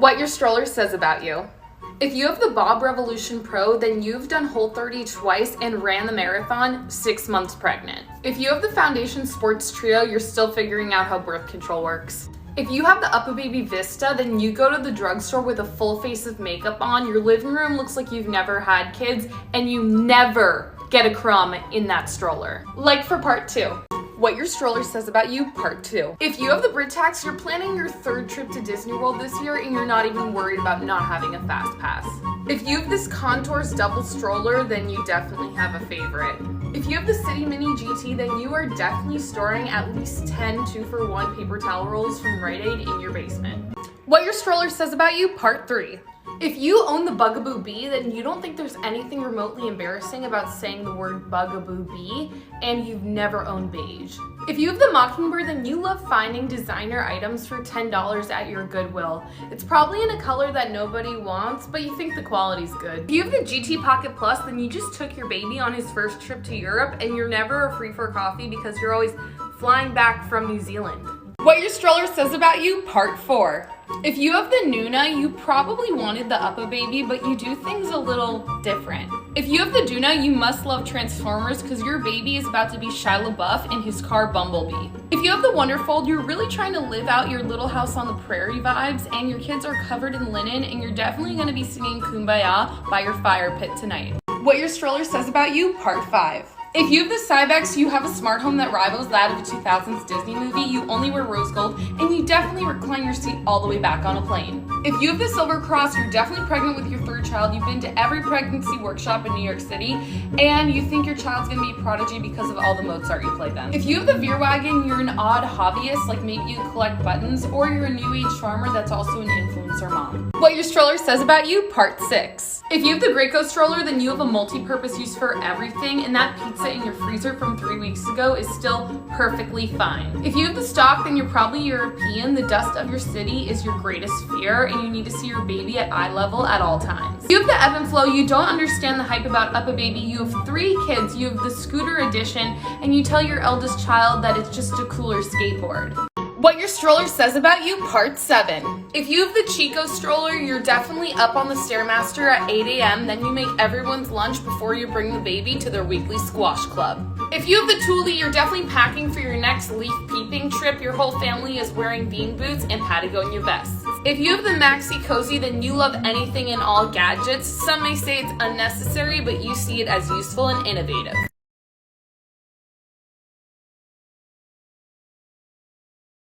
What your stroller says about you. If you have the Bob Revolution Pro, then you've done Whole30 twice and ran the marathon 6 months pregnant. If you have the Foundation Sports Trio, you're still figuring out how birth control works. If you have the UPPababy Vista, then you go to the drugstore with a full face of makeup on, your living room looks like you've never had kids, and you never get a crumb in that stroller. Like for part 2. What your stroller says about you, part 2. If you have the Britax, you're planning your 3rd trip to Disney World this year and you're not even worried about not having a fast pass. If you have this Contours double stroller, then you definitely have a favorite. If you have the City Mini GT, then you are definitely storing at least 10 2-for-1 paper towel rolls from Rite Aid in your basement. What your stroller says about you, part 3. If you own the Bugaboo Bee, then you don't think there's anything remotely embarrassing about saying the word Bugaboo Bee, and you've never owned beige. If you have the Mockingbird, then you love finding designer items for $10 at your Goodwill. It's probably in a color that nobody wants, but you think the quality's good. If you have the GT Pocket Plus, then you just took your baby on his first trip to Europe, and you're never a free for coffee because you're always flying back from New Zealand. What your stroller says about you, part 4. If you have the Nuna, you probably wanted the UPPababy, but you do things a little different. If you have the Duna, you must love Transformers because your baby is about to be Shia LaBeouf in his car Bumblebee. If you have the Wonderfold, you're really trying to live out your Little House on the Prairie vibes, and your kids are covered in linen, and you're definitely going to be singing Kumbaya by your fire pit tonight. What your stroller says about you, part 5. If you have the Cybex, you have a smart home that rivals that of a 2000s Disney movie, you only wear rose gold, and you definitely recline your seat all the way back on a plane. If you have the Silver Cross, you're definitely pregnant with your 3rd child, you've been to every pregnancy workshop in New York City, and you think your child's gonna be a prodigy because of all the Mozart you play them. If you have the Veer Wagon, you're an odd hobbyist, like maybe you collect buttons, or you're a new age farmer that's also an influencer mom. What your stroller says about you, part 6. If you have the Graco stroller, then you have a multi-purpose use for everything, and that pizza in your freezer from 3 weeks ago is still perfectly fine. If you have the stock, then you're probably European. The dust of your city is your greatest fear, and you need to see your baby at eye level at all times. If you have the Ebb and Flow, you don't understand the hype about UPPababy. You have 3 kids, you have the scooter edition, and you tell your eldest child that it's just a cooler skateboard. What your stroller says about you, part 7. If you have the Chico stroller, you're definitely up on the Stairmaster at 8 a.m., then you make everyone's lunch before you bring the baby to their weekly squash club. If you have the Thule, you're definitely packing for your next leaf peeping trip. Your whole family is wearing bean boots and Patagonia vests. If you have the Maxi Cozy, then you love anything and all gadgets. Some may say it's unnecessary, but you see it as useful and innovative.